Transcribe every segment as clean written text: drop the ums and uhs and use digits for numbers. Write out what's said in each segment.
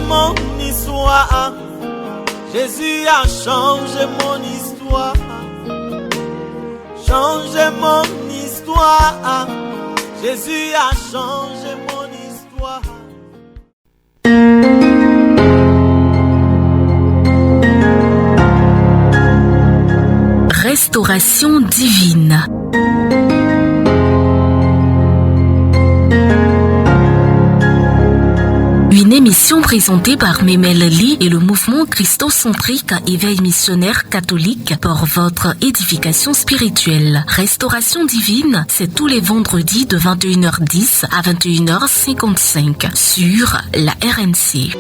mon histoire. Jésus a changé mon histoire. Changé mon histoire. Jésus a changé mon histoire. Restauration divine. Une émission présentée par Memel Lee et le mouvement christocentrique Éveil missionnaire catholique pour votre édification spirituelle. Restauration divine, c'est tous les vendredis de 21h10 à 21h55 sur la RNC.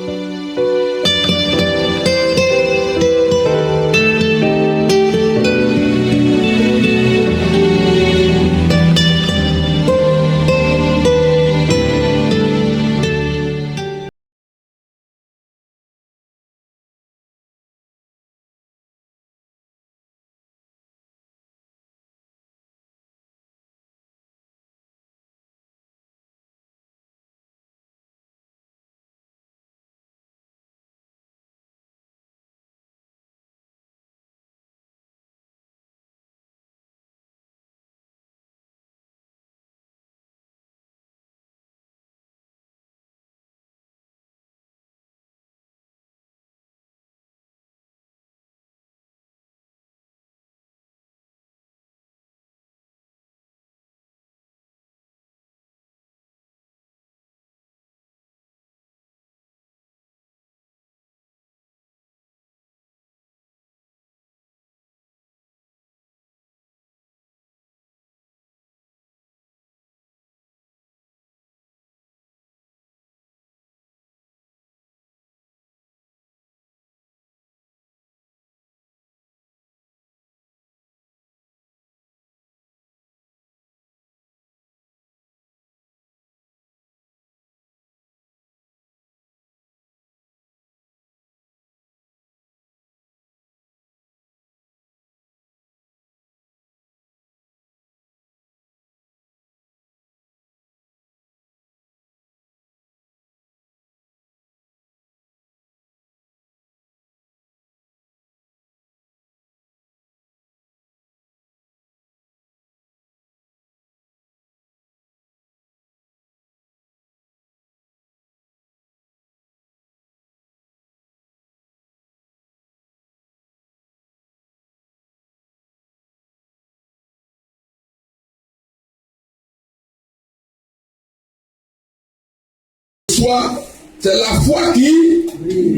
C'est la foi qui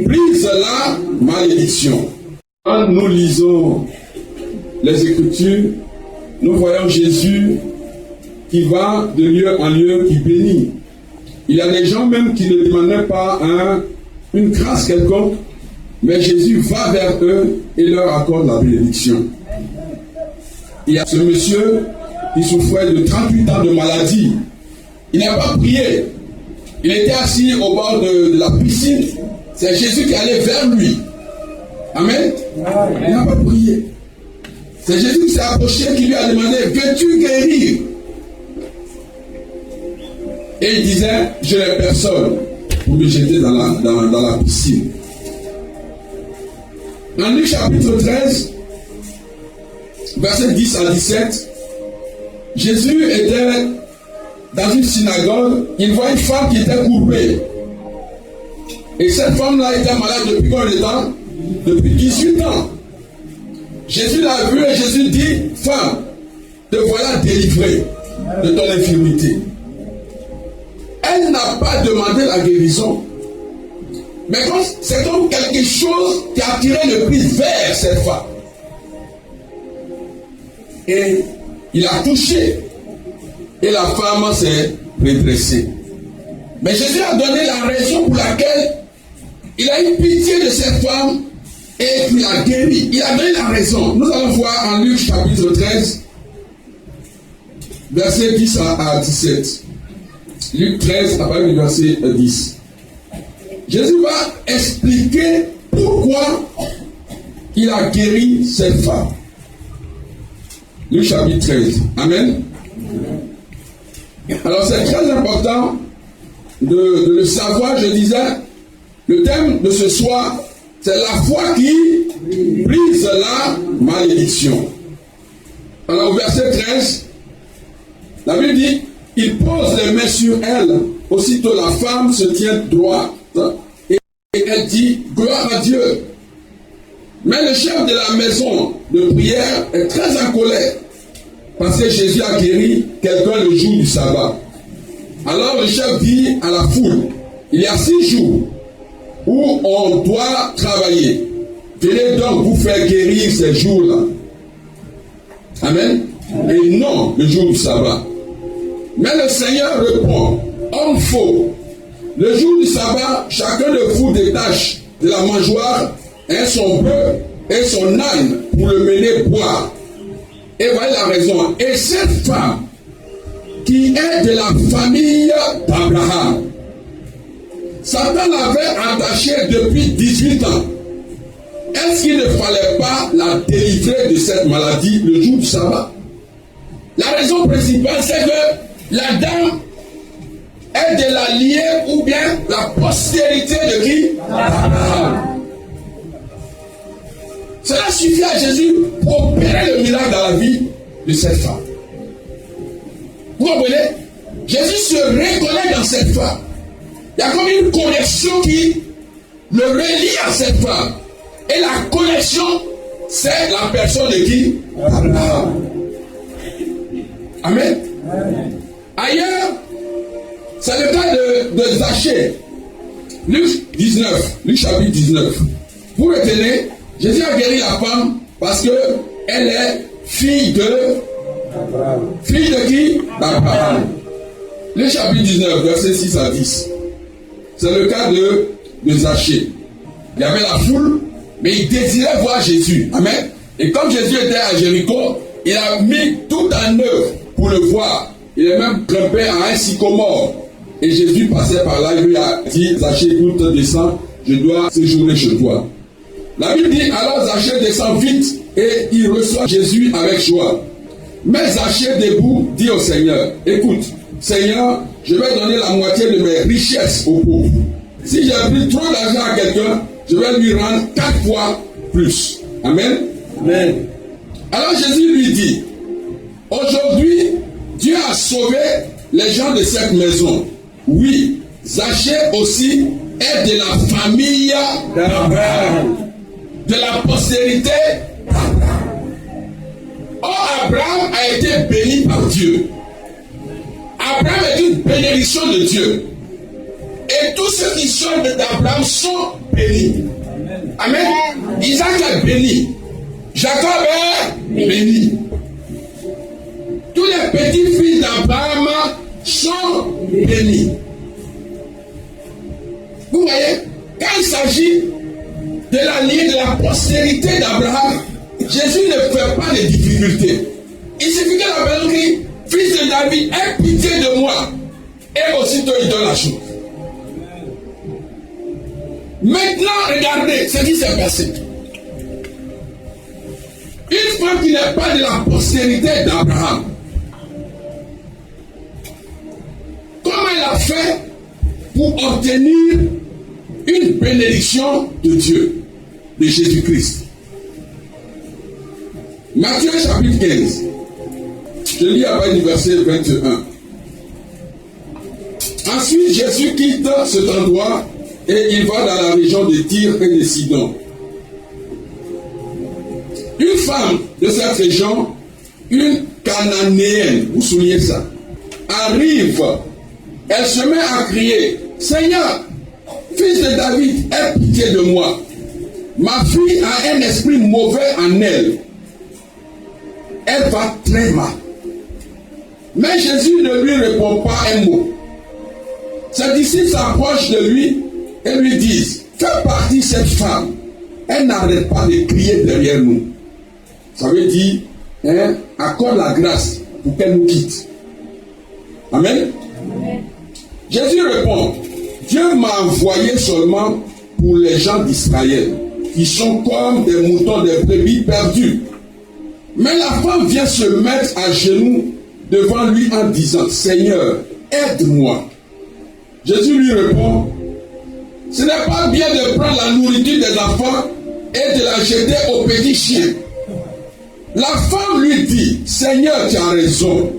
brise la malédiction. Quand nous lisons les Écritures, nous voyons Jésus qui va de lieu en lieu, qui bénit. Il y a des gens même qui ne demandaient pas une grâce quelconque, mais Jésus va vers eux et leur accorde la bénédiction. Il y a ce monsieur qui souffrait de 38 ans de maladie. Il n'a pas prié. Il était assis au bord de la piscine. C'est Jésus qui allait vers lui. Amen. Il n'a pas prié. C'est Jésus qui s'est approché, qui lui a demandé, veux-tu guérir? Et il disait, je n'ai personne pour me jeter dans la piscine. Dans Luc chapitre 13, versets 10 à 17, Jésus était dans une synagogue, il voit une femme qui était courbée. Et cette femme-là était malade depuis combien de temps? Depuis 18 ans. Jésus l'a vue et Jésus dit, femme, te voilà délivrée de ton infirmité. Elle n'a pas demandé la guérison. Mais c'est comme quelque chose qui a attiré le plus vers cette femme. Et il a touché. Et la femme s'est redressée. Mais Jésus a donné la raison pour laquelle il a eu pitié de cette femme et puis l'a guéri. Il a donné la raison. Nous allons voir en Luc chapitre 13, versets 10 à 17. Luc 13, à partir du verset 10. Jésus va expliquer pourquoi il a guéri cette femme. Luc chapitre 13. Amen. Alors c'est très important de le savoir. Je disais, Le thème de ce soir, c'est la foi qui brise la malédiction. Alors au verset 13, la Bible dit, il pose les mains sur elle, aussitôt la femme se tient droite et elle dit, gloire à Dieu. Mais le chef de la maison de prière est très en colère, parce que Jésus a guéri quelqu'un le jour du sabbat. Alors le chef dit à la foule, il y a 6 jours où on doit travailler. Venez donc vous faire guérir ces jours-là. Amen. Et non le jour du sabbat. Mais le Seigneur répond, homme faux, le jour du sabbat, chacun de vous détache de la mangeoire son bœuf et son âne pour le mener boire. Et voyez la raison. Et cette femme qui est de la famille d'Abraham, Satan l'avait attachée depuis 18 ans. Est-ce qu'il ne fallait pas la délivrer de cette maladie le jour du sabbat? La raison principale, c'est que la dame est de la liée ou bien la postérité de qui? D'Abraham. Cela suffit à Jésus pour opérer le miracle dans la vie de cette femme. Vous comprenez? Jésus se reconnaît dans cette femme. Il y a comme une connexion qui le relie à cette femme. Et la connexion, c'est la personne de qui? Abraham. Amen. Ailleurs, c'est le cas de Zachée. Luc 19, Luc chapitre 19. Vous retenez, Jésus a guéri la femme parce qu'elle est fille de Abraham. Fille de qui? D'Abraham. Luc chapitre 19, versets 6 à 10. C'est le cas de Zachée. Il y avait la foule, mais il désirait voir Jésus. Amen. Et comme Jésus était à Jéricho, il a mis tout en œuvre pour le voir. Il est même grimpé à un sycomore. Et Jésus passait par là, il lui a dit, Zachée, écoute, descends, je dois séjourner chez toi. La Bible dit, alors Zachée descend vite et il reçoit Jésus avec joie. Mais Zachée debout dit au Seigneur, écoute, Seigneur, je vais donner la moitié de mes richesses aux pauvres. Si j'ai pris trop d'argent à quelqu'un, je vais lui rendre 4 fois plus. Amen. Amen. Alors Jésus lui dit, aujourd'hui, Dieu a sauvé les gens de cette maison. Oui, Zachée aussi est de la famille d'Abraham, de la postérité d'Abraham. Or, Abraham a été béni par Dieu. Abraham est une bénédiction de Dieu. Et tous ceux qui sont d'Abraham sont bénis. Amen. Isaac est béni. Jacob est béni. Tous les petits-fils d'Abraham sont bénis. Vous voyez, quand il s'agit de la lignée de la postérité d'Abraham, Jésus ne fait pas de difficultés. Il suffit que la personne crie, fils de David, aie pitié de moi. Et aussitôt il donne la chose. Maintenant, regardez ce qui s'est passé. Une femme qui n'est pas de la postérité d'Abraham, comment elle a fait pour obtenir une bénédiction de Dieu, de Jésus-Christ? Matthieu chapitre 15. Je lis à partir du verset 21. Ensuite, Jésus quitte cet endroit et il va dans la région de Tyr et de Sidon. Une femme de cette région, une Cananéenne, vous vous souvenez ça, arrive. Elle se met à crier, Seigneur, fils de David, aie pitié de moi. Ma fille a un esprit mauvais en elle. Elle va très mal. Mais Jésus ne lui répond pas un mot. Ses disciples s'approchent de lui et lui disent, fais partie cette femme. Elle n'arrête pas de crier derrière nous. Ça veut dire, accorde la grâce pour qu'elle nous quitte. Amen. Amen. Jésus répond, Dieu m'a envoyé seulement pour les gens d'Israël, qui sont comme des moutons, des brebis perdus. Mais la femme vient se mettre à genoux devant lui en disant, Seigneur, aide-moi. Jésus lui répond, Ce n'est pas bien de prendre la nourriture des enfants et de la jeter aux petits chiens. La femme lui dit, Seigneur, tu as raison.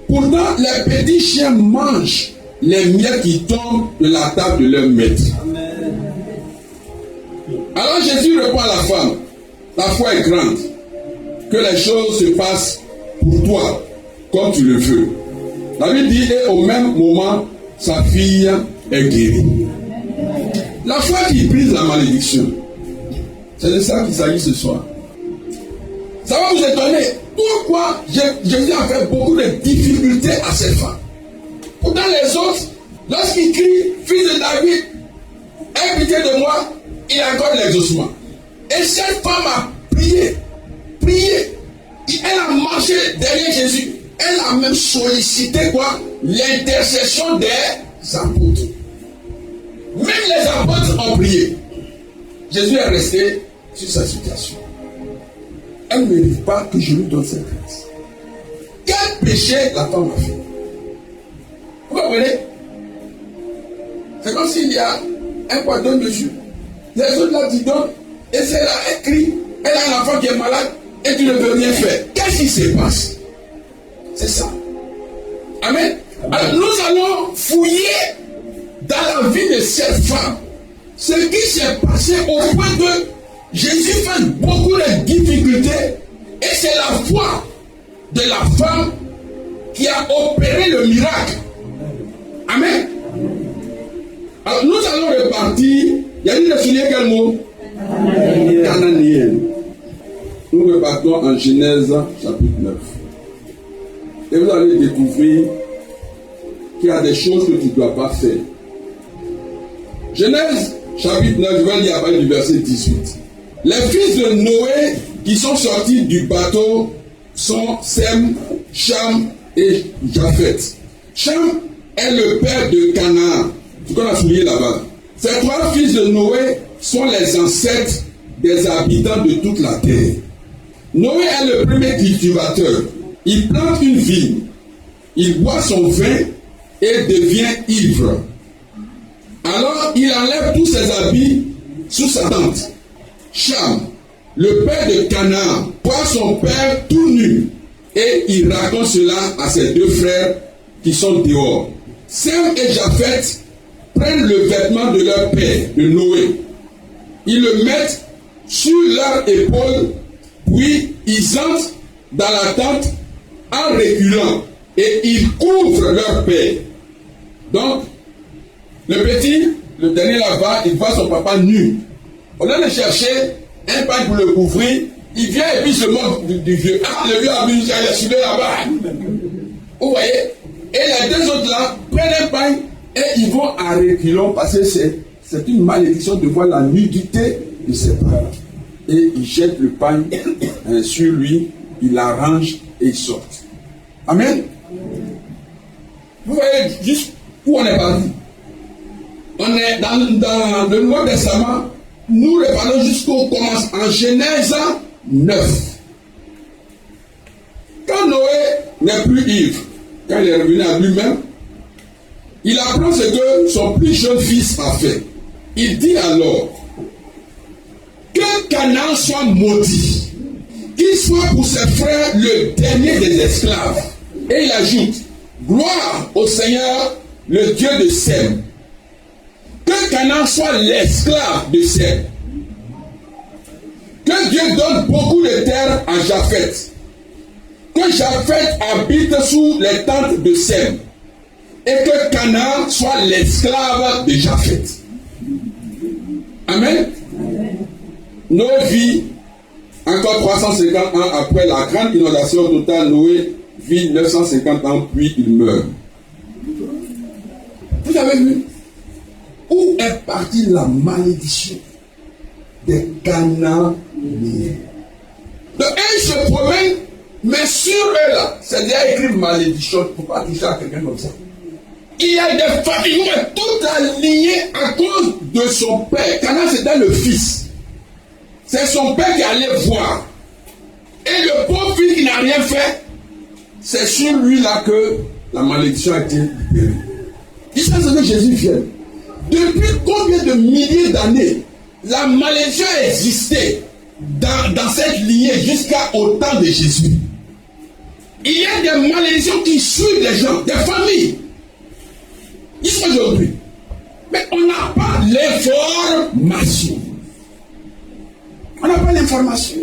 Pourtant, les petits chiens mangent les miettes qui tombent de la table de leur maître. Alors Jésus répond à la femme, ta foi est grande, que les choses se passent pour toi comme tu le veux. La Bible dit, et au même moment, sa fille est guérie. La foi qui brise la malédiction, c'est de ça qu'il s'agit ce soir. Ça va vous étonner. Pourquoi Jésus a fait beaucoup de difficultés à cette femme? Pourtant les autres, lorsqu'ils crient, fils de David, aie pitié de moi, il accorde l'exaucement. Et cette femme a prié. Elle a marché derrière Jésus. Elle a même sollicité quoi? L'intercession des apôtres. Même les apôtres ont prié. Jésus est resté sur sa situation. Elle ne mérite pas que je lui donne cette grâce. Quel péché la femme a fait? Vous comprenez? C'est comme s'il y a un poiton dessus. Les autres là tu donnes, et c'est là, elle crie, elle a un enfant qui est malade, et tu ne veux rien faire. Qu'est-ce qui se passe? C'est ça. Amen. Alors nous allons fouiller dans la vie de cette femme ce qui s'est passé au point que Jésus fait beaucoup de difficultés, et c'est la foi de la femme qui a opéré le miracle. Amen. Alors nous allons repartir. Il y a dit de souligner quel mot? Cananéenne. Nous repartons en Genèse chapitre 9. Et vous allez découvrir qu'il y a des choses que tu ne dois pas faire. Genèse chapitre 9, je vais lire à partir du verset 18. Les fils de Noé qui sont sortis du bateau sont Sem, Cham et Japheth. Cham est le père de Canaan. Ce qu'on a souligné là-bas. Ces trois fils de Noé sont les ancêtres des habitants de toute la terre. Noé est le premier cultivateur. Il plante une vigne, il boit son vin et devient ivre. Alors il enlève tous ses habits sous sa tente. Cham, le père de Canaan, voit son père tout nu et il raconte cela à ses deux frères qui sont dehors. Sem et Japheth prennent le vêtement de leur père, de Noé. Ils le mettent sur leur épaule, puis ils entrent dans la tente en reculant et ils couvrent leur père. Donc, le petit, le dernier là-bas, il voit son papa nu. Au lieu de chercher un pain pour le couvrir, il vient et puis se moque du vieux. Ah, le vieux a vu, il a suivi là-bas. Vous voyez? Et les deux autres là prennent un pain et ils vont à reculons parce que c'est une malédiction de voir la nudité de ses parents. Et ils jettent le pain sur lui, ils l'arrangent et ils sortent. Amen. Vous voyez juste où on est parti. On est dans le Nouveau Testament. Nous reparlons jusqu'au commencement en Genèse 9. Quand Noé n'est plus ivre, quand il est revenu à lui-même, il apprend ce que son plus jeune fils a fait. Il dit alors que Canaan soit maudit, qu'il soit pour ses frères le dernier des esclaves. Et il ajoute, gloire au Seigneur, le Dieu de Sem. Que Canaan soit l'esclave de Sem. Que Dieu donne beaucoup de terre à Japheth. Que Japheth habite sous les tentes de Sem. Et que Canaan soit l'esclave de Japheth. Amen. Noé vit encore 350 ans après la grande inondation totale. Noé vit 950 ans, puis il meurt. Vous avez vu où est partie la malédiction des Cananéens? Donc ils se promènent, mais sur eux là, c'est-à-dire écrit malédiction, il ne faut pas toucher à quelqu'un comme ça. Il y a des familles toutes alignées à cause de son père. Canaan c'était le fils. C'est son père qui allait voir. Et le pauvre fils qui n'a rien fait, c'est sur lui là que la malédiction a été libérée. Jusqu'à ce que Jésus vienne. depuis combien de milliers d'années la malédiction a existé dans cette lignée jusqu'au temps de Jésus. Il y a des malédictions qui suivent les gens, des familles. Jusqu'aujourd'hui. Mais on n'a pas l'information. On n'a pas l'information.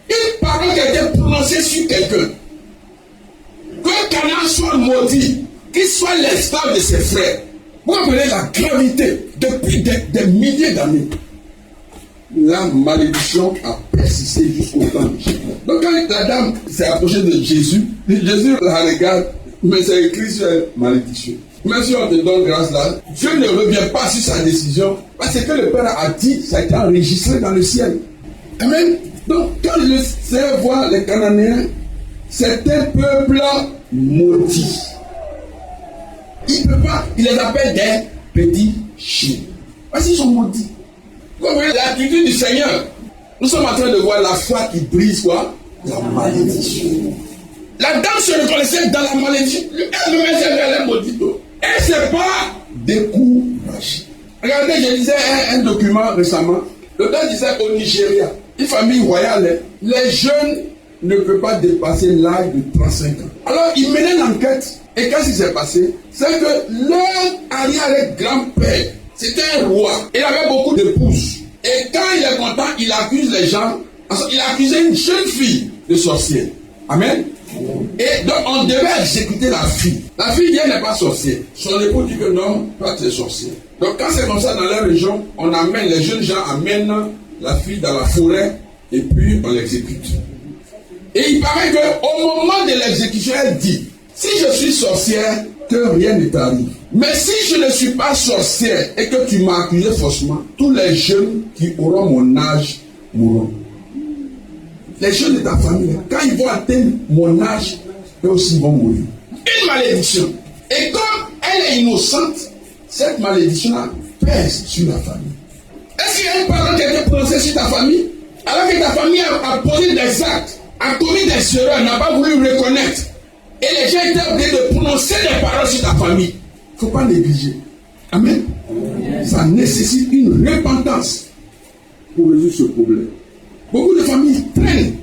Une parole qui a été prononcée sur quelqu'un, que Canaan soit maudit, qu'il soit l'esclave de ses frères. Vous comprenez la gravité depuis des milliers d'années. La malédiction a persisté jusqu'au temps de Jésus. Donc quand la dame s'est approchée de Jésus, Jésus la regarde, mais c'est écrit sur elle, malédiction. Même si on te donne grâce là, Dieu ne revient pas sur sa décision, parce que le Père a dit, ça a été enregistré dans le ciel. Amen. Donc quand le Seigneur voit les Cananéens, c'est un peuple maudit. Il ne peut pas, il les appelle des petits chiens. Parce qu'ils sont maudits. Vous voyez l'attitude du Seigneur. Nous sommes en train de voir la foi qui brise quoi? La malédiction. La dame se reconnaissait dans la malédiction. Elle est maudite. Et c'est pas découragé. Regardez, je lisais un document récemment. Le gars disait au Nigeria, une famille royale, les jeunes ne peuvent pas dépasser l'âge de 35 ans. Alors, ils menaient l'enquête. Et qu'est-ce qui s'est passé? C'est que leur arrière-grand-père, c'était un roi. Il avait beaucoup d'épouses. Et quand il est content, il accuse les gens. Il a accusé une jeune fille de sorcière. Amen. Et donc, on devait exécuter la fille. La fille, elle n'est pas sorcière. Son époux dit que non, toi, tu es sorcière. Donc, quand c'est comme ça dans la région, on amène, les jeunes gens amènent la fille dans la forêt et puis on l'exécute. Et il paraît qu'au moment de l'exécution, elle dit, si je suis sorcière, que rien ne t'arrive. Mais si je ne suis pas sorcière et que tu m'as accusé faussement, tous les jeunes qui auront mon âge mourront. Les jeunes de ta famille, quand ils vont atteindre mon âge, eux aussi vont mourir. Une malédiction. Et comme elle est innocente, cette malédiction-là pèse sur la famille. Est-ce qu'il y a une parole qui a été prononcée sur ta famille? Alors que ta famille a posé des actes, a commis des erreurs, n'a pas voulu reconnaître. Et les gens étaient obligés de prononcer des paroles sur ta famille. Il ne faut pas négliger. Amen. Ça nécessite une repentance pour résoudre ce problème. Beaucoup de familles traînent.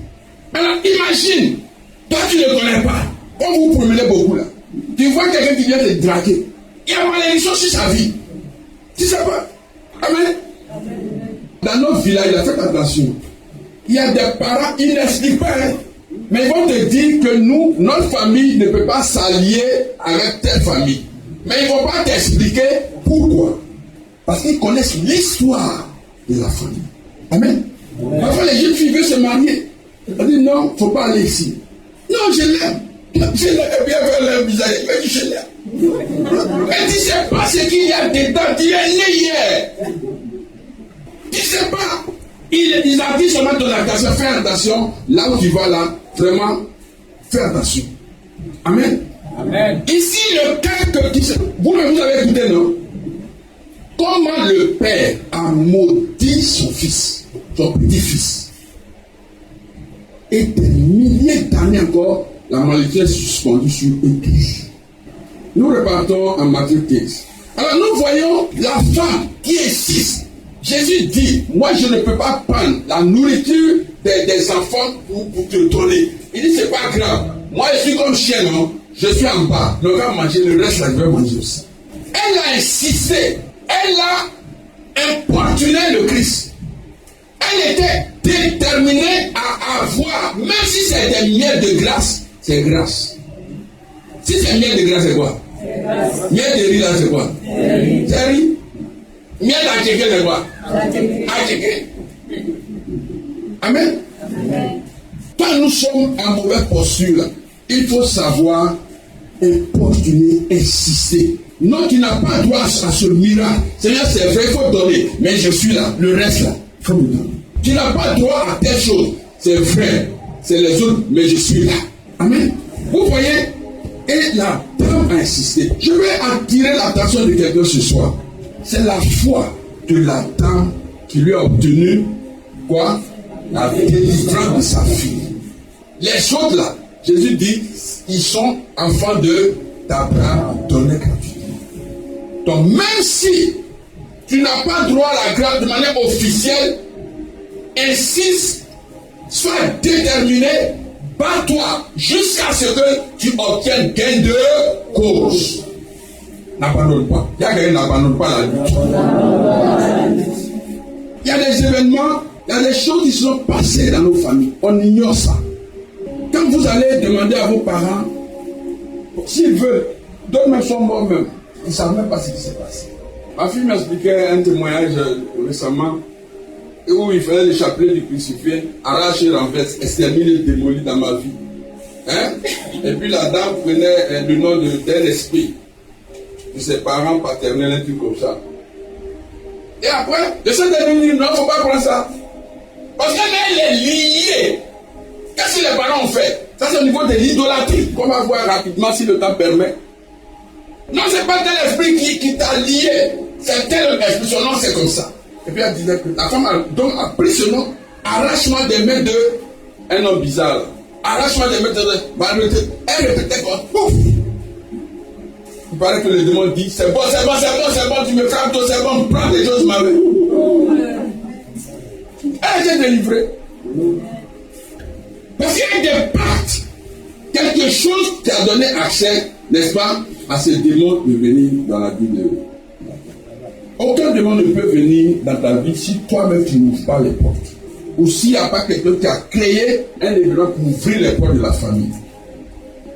Alors imagine, toi tu ne connais pas. Quand vous vous promenez beaucoup là, tu vois quelqu'un qui vient te draguer. Il y a malédiction sur sa vie. Tu sais pas? Amen. Dans notre village, faites attention. Il y a des parents, ils n'expliquent pas. Mais ils vont te dire que nous, notre famille ne peut pas s'allier avec telle famille. Mais ils ne vont pas t'expliquer pourquoi. Parce qu'ils connaissent l'histoire de la famille. Amen. Parfois les jeunes filles veulent se marier. Elle dit non, il ne faut pas aller ici. Non, je l'aime. Je l'aime. Et puis elle veut le visage. Elle dit je l'aime. Elle dit c'est pas ce qu'il y a dedans. Tu es né hier. Tu ne sais pas. Ils ont dit seulement ton attention. Fais attention. Là où tu vas là, vraiment, fais attention. Amen. Amen. Ici, le cas que vous avez écouté, non? Comment le père a maudit son fils, son petit-fils. Et des milliers d'années encore, la malédiction est suspendue sur eux tous. Nous repartons en Matthieu 15. Alors nous voyons la femme qui insiste. Jésus dit, moi je ne peux pas prendre la nourriture des enfants pour te donner. Il dit, c'est pas grave. Moi je suis comme chien, non? Je suis en bas. Le gars manger, le reste là, je vais manger aussi. Elle a insisté. Elle a importuné le Christ. Elle était déterminée à avoir, même si c'est des miels de grâce, c'est grâce. Si c'est miel de grâce, c'est quoi? Miel de riz là, c'est quoi? C'est riz. Miel d'attiqué, c'est quoi? Attiqué. Amen. Quand nous sommes en mauvaise posture là, il faut savoir importuner, insister. Non, tu n'as pas droit à ce miracle. Seigneur, c'est vrai, il faut donner. Mais je suis là. Le reste là, il faut me donner. Tu n'as pas droit à telle chose. C'est vrai. C'est les autres, mais je suis là. Amen. Vous voyez? Et la dame a insisté. Je vais attirer l'attention de quelqu'un ce soir. C'est la foi de la dame qui lui a obtenu quoi? La délivrance de sa fille. Les autres là, Jésus dit, ils sont enfants d'Abraham, donnés gratuitement. Donc même si tu n'as pas droit à la grâce de manière officielle, insiste, sois déterminé, bats-toi jusqu'à ce que tu obtiennes gain de cause. N'abandonne pas. Il y a quelqu'un qui n'abandonne pas la lutte. Il y a des événements, il y a des choses qui sont passées dans nos familles. On ignore ça. Quand vous allez demander à vos parents, s'ils veulent, d'autres même sont morts même. Ils ne savent même pas ce qui s'est passé. Ma fille m'expliquait un témoignage récemment où il fallait le chapelet du crucifié, arracher, renverser, exterminer, démolir dans ma vie. Hein? Et puis la dame prenait le nom d'un esprit de ses parents paternels, un truc comme ça. Et après, le Saint-Esprit dit non, il ne faut pas prendre ça. Parce qu'elle est liée. Qu'est-ce que les parents ont fait? Ça, c'est au niveau de l'idolâtrie, qu'on va voir rapidement si le temps permet. Non, ce n'est pas tel esprit qui t'a lié. C'est tel esprit, son nom, c'est comme ça. Et puis elle disait que la femme a pris ce nom, arrache-moi des mains de un homme bizarre. Arrache-moi des mains de. Elle répétait quoi? Pouf! Il paraît que le démon dit c'est bon, tu me frappes, toi, c'est bon, prends des choses, ma main. Elle était délivrée. Parce qu'il y a des pactes. Quelque chose qui a donné accès, n'est-ce pas, à ces démons de venir dans la vie de. Aucun démon ne peut venir dans ta vie si toi-même tu n'ouvres pas les portes. Ou s'il n'y a pas quelqu'un qui a créé un événement pour ouvrir les portes de la famille.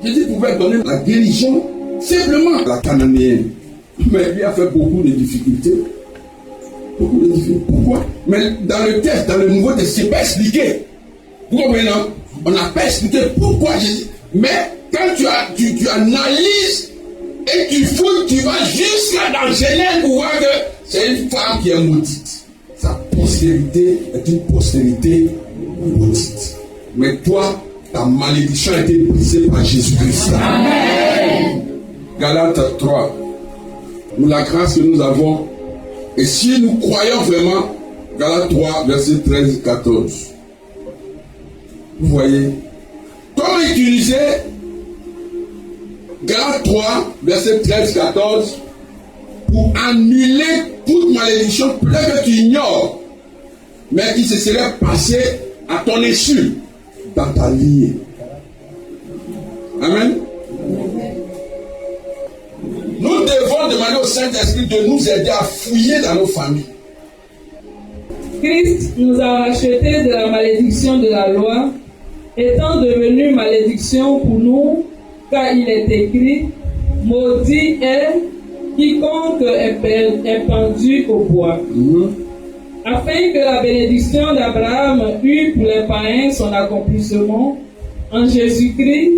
Jésus pouvait donner la guérison simplement à la cananéenne. Mais il a fait beaucoup de difficultés. Beaucoup de difficultés. Pourquoi? Mais dans le texte, dans le Nouveau Testament, ce n'est pas expliqué. Vous comprenez, non? On n'a pas expliqué pourquoi Jésus. Mais quand tu analyses et tu fouilles, tu vas jusqu'à dans Genèse pour voir que c'est une femme qui est maudite. Sa postérité est une postérité maudite. Mais toi, ta malédiction a été brisée par Jésus-Christ. Amen. Galates 3. Nous, la grâce que nous avons, et si nous croyons vraiment, Galates 3, verset 13-14. Vous voyez, comment utiliser Galates 3, verset 13-14 pour annuler toute malédiction que tu ignores, mais qui se serait passée à ton insu dans ta lignée. Amen. Nous devons demander au Saint-Esprit de nous aider à fouiller dans nos familles. Christ nous a rachetés de la malédiction de la loi, étant devenu malédiction pour nous, car il est écrit, maudit est quiconque est pendu au bois. Afin que la bénédiction d'Abraham eût pour les païens son accomplissement en Jésus-Christ,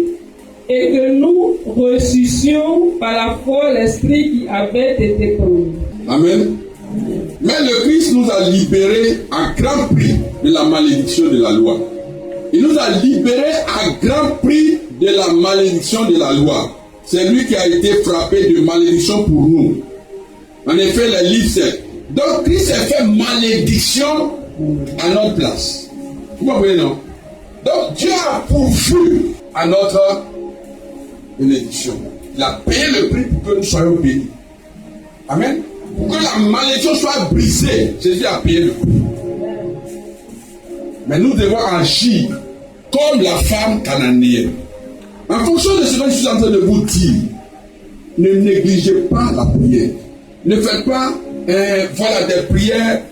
et que nous reçussions par la foi l'Esprit qui avait été promis. Amen. Mais le Christ nous a libérés à grand prix de la malédiction de la loi. Il nous a libérés à grand prix de la malédiction de la loi. C'est lui qui a été frappé de malédiction pour nous. En effet, les livres, c'est. Donc Christ a fait malédiction à notre place. Vous comprenez, non? Donc Dieu a pourvu à notre bénédiction. Il a payé le prix pour que nous soyons bénis. Amen. Pour que la malédiction soit brisée, Jésus a payé le prix. Mais nous devons agir comme la femme cananéenne. En fonction de ce que je suis en train de vous dire, ne négligez pas la prière. Ne faites pas voilà, des prières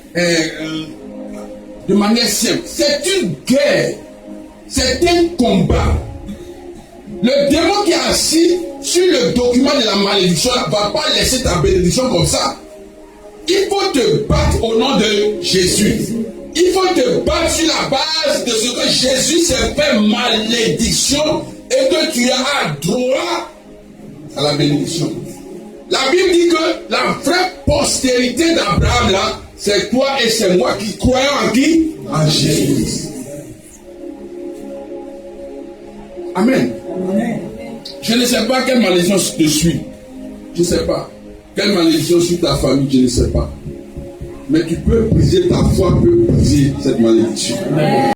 de manière simple. C'est une guerre. C'est un combat. Le démon qui est assis sur le document de la malédiction ne va pas laisser ta bénédiction comme ça. Il faut te battre au nom de Jésus. Il faut te battre sur la base de ce que Jésus s'est fait malédiction et que tu as droit à la bénédiction. La Bible dit que la vraie postérité d'Abraham là, c'est toi et c'est moi qui croyons en qui? En Jésus. Amen. Amen. Je ne sais pas quelle malédiction te suit. Je ne sais pas. Quelle malédiction suit ta famille, je ne sais pas. Mais tu peux briser, ta foi peut briser cette malédiction. Amen.